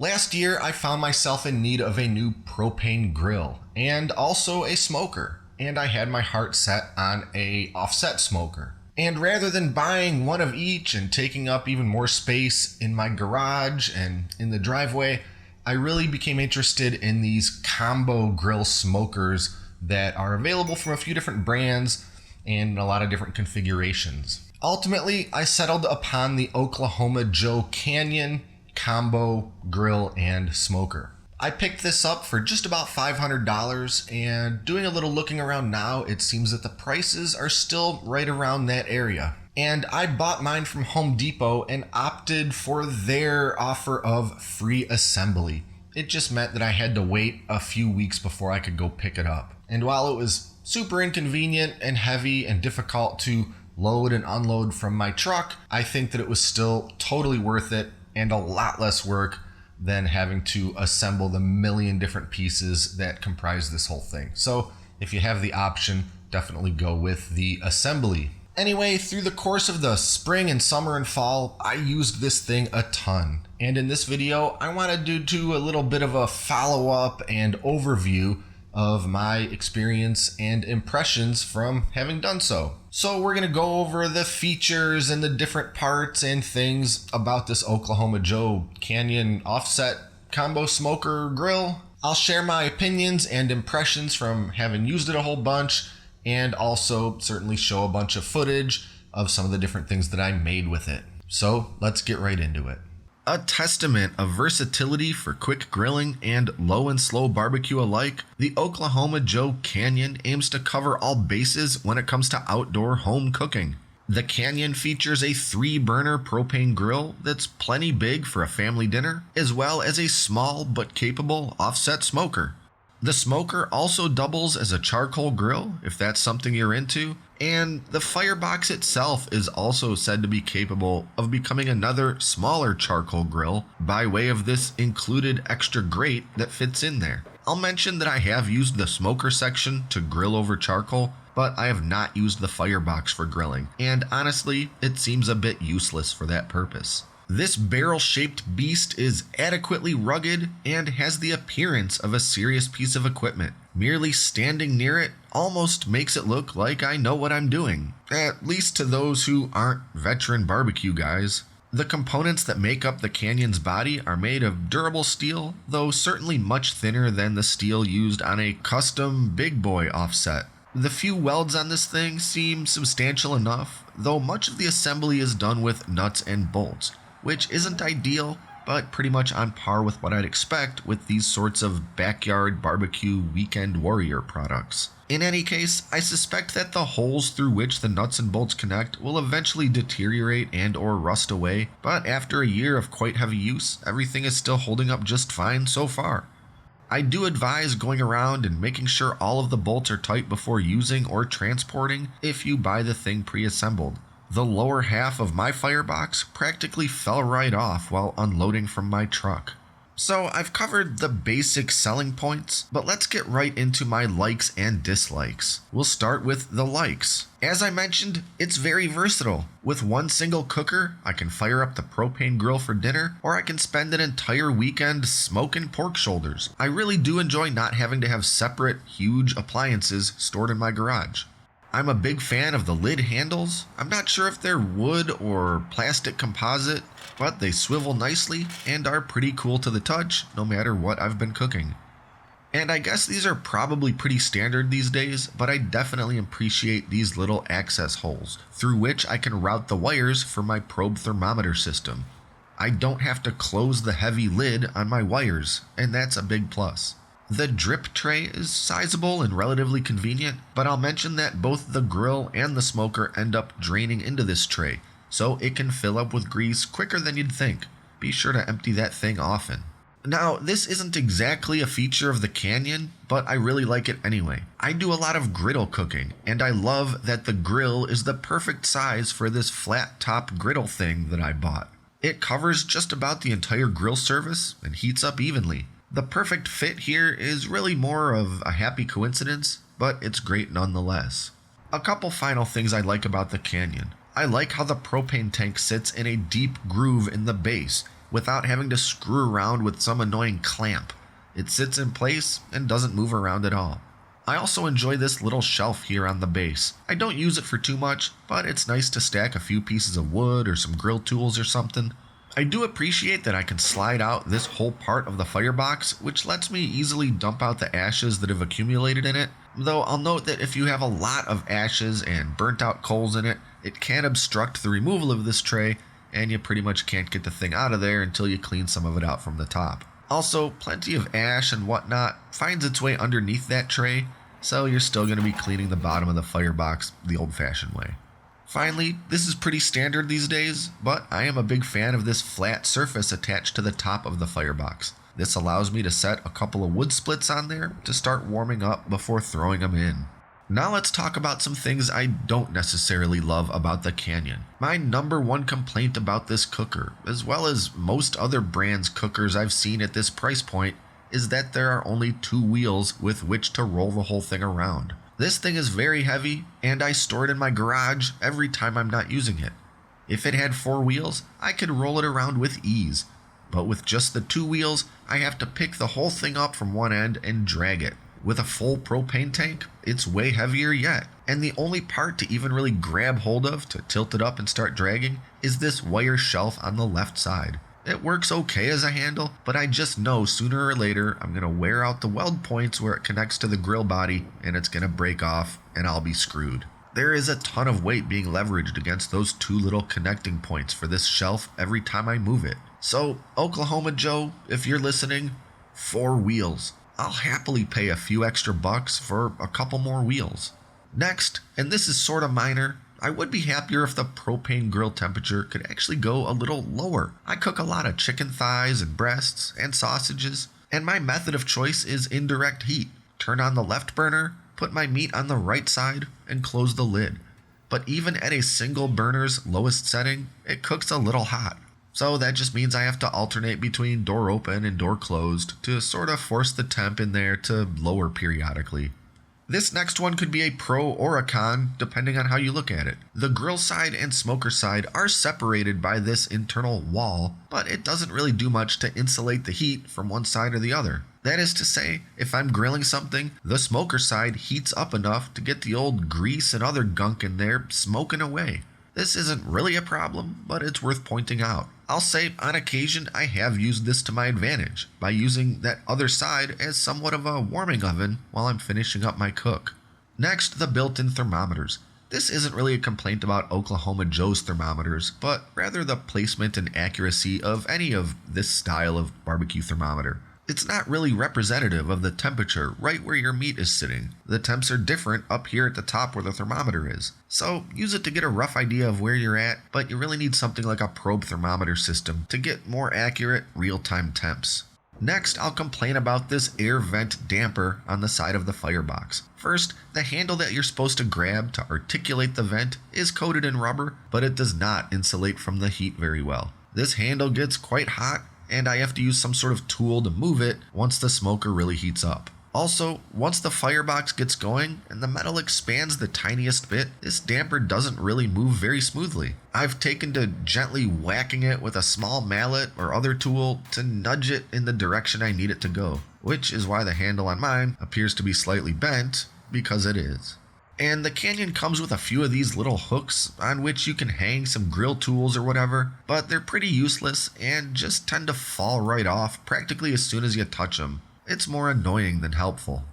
Last year, I found myself in need of a new propane grill and also a smoker, and I had my heart set on a offset smoker. And rather than buying one of each and taking up even more space in my garage and in the driveway, I really became interested in these combo grill smokers that are available from a few different brands and a lot of different configurations. Ultimately, I settled upon the Oklahoma Joe Canyon combo grill and smoker. I picked this up for just about $500, and doing a little looking around now, it seems that the prices are still right around that area. And I bought mine from Home Depot and opted for their offer of free assembly. It just meant that I had to wait a few weeks before I could go pick it up. And while it was super inconvenient and heavy and difficult to load and unload from my truck, I think that it was still totally worth it and a lot less work than having to assemble the million different pieces that comprise this whole thing. So if you have the option, definitely go with the assembly. Anyway, through the course of the spring and summer and fall, I used this thing a ton. And in this video, I wanted to do a little bit of a follow-up and overview of my experience and impressions from having done so. So we're going to go over the features and the different parts and things about this Oklahoma Joe Canyon offset combo smoker grill. I'll share my opinions and impressions from having used it a whole bunch, and also certainly show a bunch of footage of some of the different things that I made with it. So let's get right into it. A testament of versatility for quick grilling and low and slow barbecue alike, the Oklahoma Joe Canyon aims to cover all bases when it comes to outdoor home cooking. The Canyon features a 3-burner propane grill that's plenty big for a family dinner, as well as a small but capable offset smoker. The smoker also doubles as a charcoal grill, if that's something you're into, and the firebox itself is also said to be capable of becoming another smaller charcoal grill by way of this included extra grate that fits in there. I'll mention that I have used the smoker section to grill over charcoal, but I have not used the firebox for grilling, and honestly, it seems a bit useless for that purpose. This barrel-shaped beast is adequately rugged and has the appearance of a serious piece of equipment. Merely standing near it almost makes it look like I know what I'm doing, at least to those who aren't veteran barbecue guys. The components that make up the Canyon's body are made of durable steel, though certainly much thinner than the steel used on a custom big boy offset. The few welds on this thing seem substantial enough, though much of the assembly is done with nuts and bolts, which isn't ideal, but pretty much on par with what I'd expect with these sorts of backyard barbecue weekend warrior products. In any case, I suspect that the holes through which the nuts and bolts connect will eventually deteriorate and or rust away, but after a year of quite heavy use, everything is still holding up just fine so far. I do advise going around and making sure all of the bolts are tight before using or transporting if you buy the thing pre-assembled. The lower half of my firebox practically fell right off while unloading from my truck. So I've covered the basic selling points, but let's get right into my likes and dislikes. We'll start with the likes. As I mentioned, it's very versatile. With one single cooker, I can fire up the propane grill for dinner, or I can spend an entire weekend smoking pork shoulders. I really do enjoy not having to have separate, huge appliances stored in my garage. I'm a big fan of the lid handles. I'm not sure if they're wood or plastic composite, but they swivel nicely and are pretty cool to the touch no matter what I've been cooking. And I guess these are probably pretty standard these days, but I definitely appreciate these little access holes through which I can route the wires for my probe thermometer system. I don't have to close the heavy lid on my wires, and that's a big plus. The drip tray is sizable and relatively convenient, but I'll mention that both the grill and the smoker end up draining into this tray, so it can fill up with grease quicker than you'd think. Be sure to empty that thing often. Now, this isn't exactly a feature of the Canyon, but I really like it anyway. I do a lot of griddle cooking, and I love that the grill is the perfect size for this flat top griddle thing that I bought. It covers just about the entire grill surface and heats up evenly. The perfect fit here is really more of a happy coincidence, but it's great nonetheless. A couple final things I like about the Canyon. I like how the propane tank sits in a deep groove in the base, without having to screw around with some annoying clamp. It sits in place and doesn't move around at all. I also enjoy this little shelf here on the base. I don't use it for too much, but it's nice to stack a few pieces of wood or some grill tools or something. I do appreciate that I can slide out this whole part of the firebox, which lets me easily dump out the ashes that have accumulated in it, though I'll note that if you have a lot of ashes and burnt out coals in it, it can obstruct the removal of this tray, and you pretty much can't get the thing out of there until you clean some of it out from the top. Also, plenty of ash and whatnot finds its way underneath that tray, so you're still going to be cleaning the bottom of the firebox the old-fashioned way. Finally, this is pretty standard these days, but I am a big fan of this flat surface attached to the top of the firebox. This allows me to set a couple of wood splits on there to start warming up before throwing them in. Now let's talk about some things I don't necessarily love about the Canyon. My number one complaint about this cooker, as well as most other brands' cookers I've seen at this price point, is that there are only 2 wheels with which to roll the whole thing around. This thing is very heavy, and I store it in my garage every time I'm not using it. If it had 4 wheels, I could roll it around with ease, but with just the 2 wheels, I have to pick the whole thing up from one end and drag it. With a full propane tank, it's way heavier yet, and the only part to even really grab hold of to tilt it up and start dragging is this wire shelf on the left side. It works okay as a handle, but I just know sooner or later I'm going to wear out the weld points where it connects to the grill body and it's going to break off and I'll be screwed. There is a ton of weight being leveraged against those 2 little connecting points for this shelf every time I move it. So, Oklahoma Joe, if you're listening, 4 wheels. I'll happily pay a few extra bucks for a couple more wheels. Next, and this is sort of minor, I would be happier if the propane grill temperature could actually go a little lower. I cook a lot of chicken thighs and breasts and sausages, and my method of choice is indirect heat. Turn on the left burner, put my meat on the right side, and close the lid. But even at a single burner's lowest setting, it cooks a little hot. So that just means I have to alternate between door open and door closed to sort of force the temp in there to lower periodically. This next one could be a pro or a con, depending on how you look at it. The grill side and smoker side are separated by this internal wall, but it doesn't really do much to insulate the heat from one side or the other. That is to say, if I'm grilling something, the smoker side heats up enough to get the old grease and other gunk in there smoking away. This isn't really a problem, but it's worth pointing out. I'll say on occasion I have used this to my advantage by using that other side as somewhat of a warming oven while I'm finishing up my cook. Next, the built-in thermometers. This isn't really a complaint about Oklahoma Joe's thermometers, but rather the placement and accuracy of any of this style of barbecue thermometer. It's not really representative of the temperature right where your meat is sitting. The temps are different up here at the top where the thermometer is. So use it to get a rough idea of where you're at, but you really need something like a probe thermometer system to get more accurate real-time temps. Next, I'll complain about this air vent damper on the side of the firebox. First, the handle that you're supposed to grab to articulate the vent is coated in rubber, but it does not insulate from the heat very well. This handle gets quite hot, and I have to use some sort of tool to move it once the smoker really heats up. Also, once the firebox gets going and the metal expands the tiniest bit, this damper doesn't really move very smoothly. I've taken to gently whacking it with a small mallet or other tool to nudge it in the direction I need it to go, which is why the handle on mine appears to be slightly bent, because it is. And the Canyon comes with a few of these little hooks on which you can hang some grill tools or whatever, but they're pretty useless and just tend to fall right off practically as soon as you touch them. It's more annoying than helpful.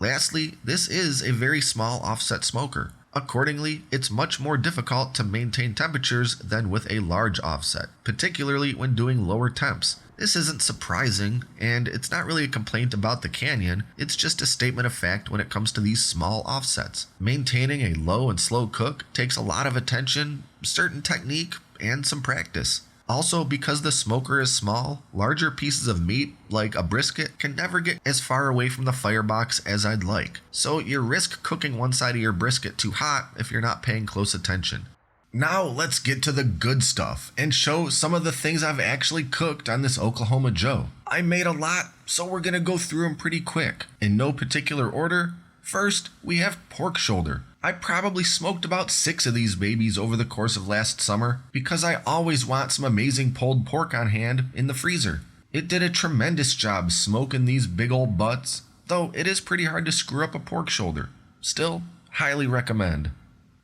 Lastly, this is a very small offset smoker. Accordingly, it's much more difficult to maintain temperatures than with a large offset, particularly when doing lower temps. This isn't surprising, and it's not really a complaint about the Canyon, it's just a statement of fact when it comes to these small offsets. Maintaining a low and slow cook takes a lot of attention, certain technique, and some practice. Also, because the smoker is small, larger pieces of meat, like a brisket, can never get as far away from the firebox as I'd like. So you risk cooking one side of your brisket too hot if you're not paying close attention. Now let's get to the good stuff and show some of the things I've actually cooked on this Oklahoma Joe. I made a lot, so we're gonna go through them pretty quick. In no particular order, first we have pork shoulder. I probably smoked about 6 of these babies over the course of last summer because I always want some amazing pulled pork on hand in the freezer. It did a tremendous job smoking these big old butts, though it is pretty hard to screw up a pork shoulder. Still, highly recommend.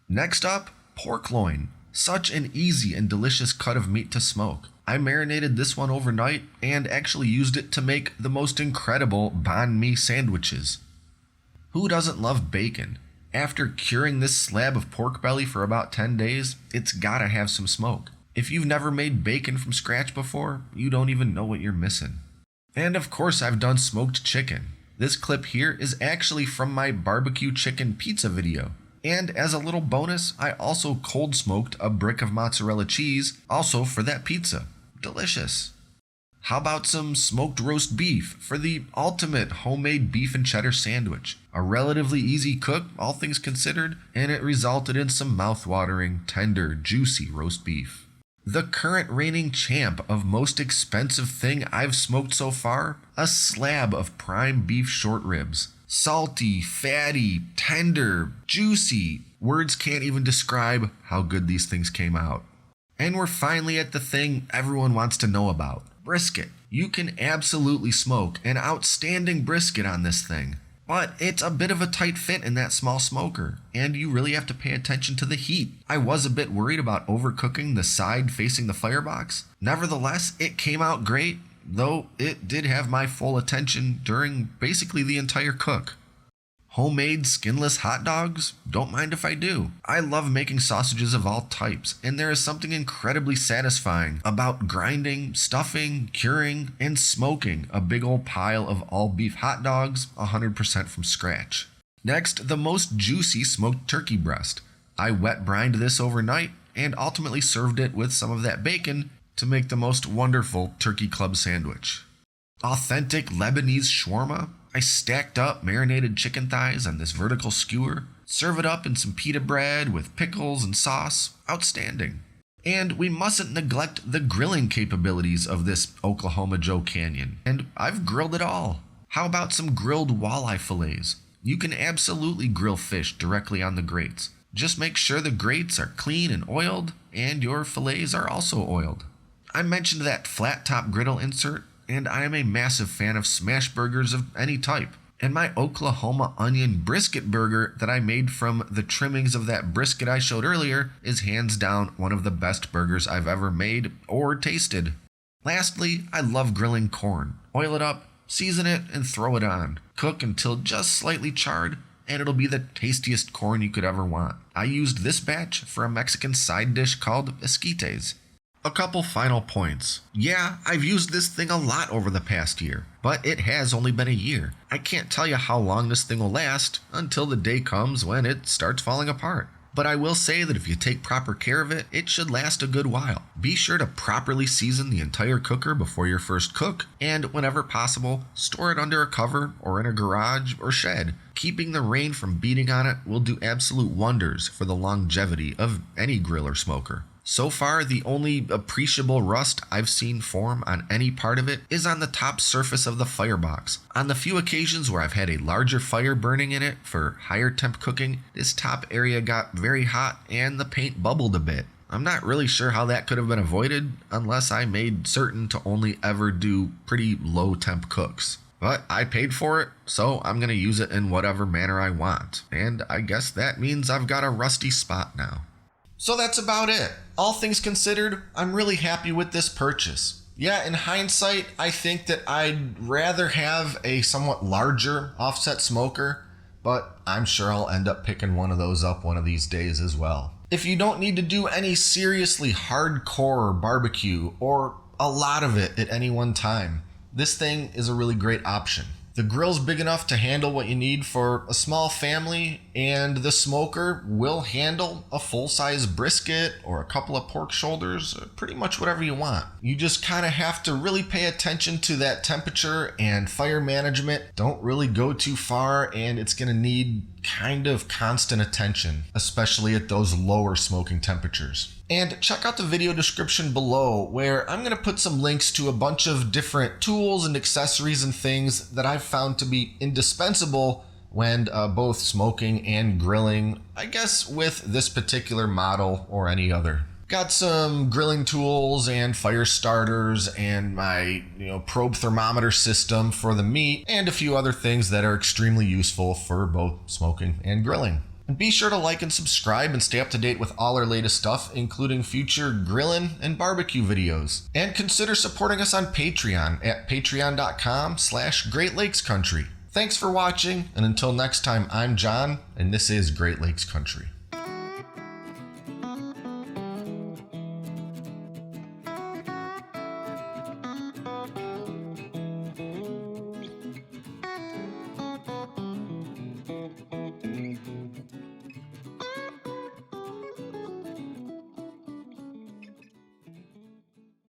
Next up, pork loin. Such an easy and delicious cut of meat to smoke. I marinated this one overnight and actually used it to make the most incredible banh mi sandwiches. Who doesn't love bacon? After curing this slab of pork belly for about 10 days, it's gotta have some smoke. If you've never made bacon from scratch before, you don't even know what you're missing. And of course I've done smoked chicken. This clip here is actually from my barbecue chicken pizza video. And as a little bonus, I also cold smoked a brick of mozzarella cheese, also for that pizza. Delicious. How about some smoked roast beef for the ultimate homemade beef and cheddar sandwich? A relatively easy cook, all things considered, and it resulted in some mouth-watering, tender, juicy roast beef. The current reigning champ of most expensive thing I've smoked so far, a slab of prime beef short ribs. Salty, fatty, tender, juicy. Words can't even describe how good these things came out. And we're finally at the thing everyone wants to know about. Brisket. You can absolutely smoke an outstanding brisket on this thing. But it's a bit of a tight fit in that small smoker, and you really have to pay attention to the heat. I was a bit worried about overcooking the side facing the firebox. Nevertheless, it came out great, though it did have my full attention during basically the entire cook. Homemade skinless hot dogs? Don't mind if I do. I love making sausages of all types, and there is something incredibly satisfying about grinding, stuffing, curing, and smoking a big old pile of all beef hot dogs 100% from scratch. Next, the most juicy smoked turkey breast. I wet brined this overnight and ultimately served it with some of that bacon to make the most wonderful turkey club sandwich. Authentic Lebanese shawarma. I stacked up marinated chicken thighs on this vertical skewer, serve it up in some pita bread with pickles and sauce. Outstanding. And we mustn't neglect the grilling capabilities of this Oklahoma Joe Canyon, and I've grilled it all. How about some grilled walleye fillets? You can absolutely grill fish directly on the grates. Just make sure the grates are clean and oiled, and your fillets are also oiled. I mentioned that flat top griddle insert, and I am a massive fan of smash burgers of any type. And my Oklahoma onion brisket burger that I made from the trimmings of that brisket I showed earlier is hands down one of the best burgers I've ever made or tasted. Lastly, I love grilling corn. Oil it up, season it, and throw it on. Cook until just slightly charred, and it'll be the tastiest corn you could ever want. I used this batch for a Mexican side dish called esquites. A couple final points. Yeah, I've used this thing a lot over the past year, but it has only been a year. I can't tell you how long this thing will last until the day comes when it starts falling apart. But I will say that if you take proper care of it, it should last a good while. Be sure to properly season the entire cooker before your first cook, and whenever possible, store it under a cover or in a garage or shed. Keeping the rain from beating on it will do absolute wonders for the longevity of any grill or smoker. So far, the only appreciable rust I've seen form on any part of it is on the top surface of the firebox. On the few occasions where I've had a larger fire burning in it for higher temp cooking, this top area got very hot and the paint bubbled a bit. I'm not really sure how that could have been avoided unless I made certain to only ever do pretty low temp cooks. But I paid for it, so I'm going to use it in whatever manner I want. And I guess that means I've got a rusty spot now. So that's about it. All things considered, I'm really happy with this purchase. Yeah, in hindsight, I think that I'd rather have a somewhat larger offset smoker, but I'm sure I'll end up picking one of those up one of these days as well. If you don't need to do any seriously hardcore barbecue or a lot of it at any one time, this thing is a really great option. The grill's big enough to handle what you need for a small family, and the smoker will handle a full-size brisket or a couple of pork shoulders, pretty much whatever you want. You just kind of have to really pay attention to that temperature and fire management. Don't really go too far, and it's going to need kind of constant attention, especially at those lower smoking temperatures. And check out the video description below, where I'm going to put some links to a bunch of different tools and accessories and things that I've found to be indispensable when both smoking and grilling, I guess with this particular model or any other. Got some grilling tools and fire starters and my probe thermometer system for the meat and a few other things that are extremely useful for both smoking and grilling. And be sure to like and subscribe and stay up to date with all our latest stuff, including future grilling and barbecue videos. And consider supporting us on Patreon at patreon.com/Great Lakes Country. Thanks for watching, and until next time, I'm John, and this is Great Lakes Country.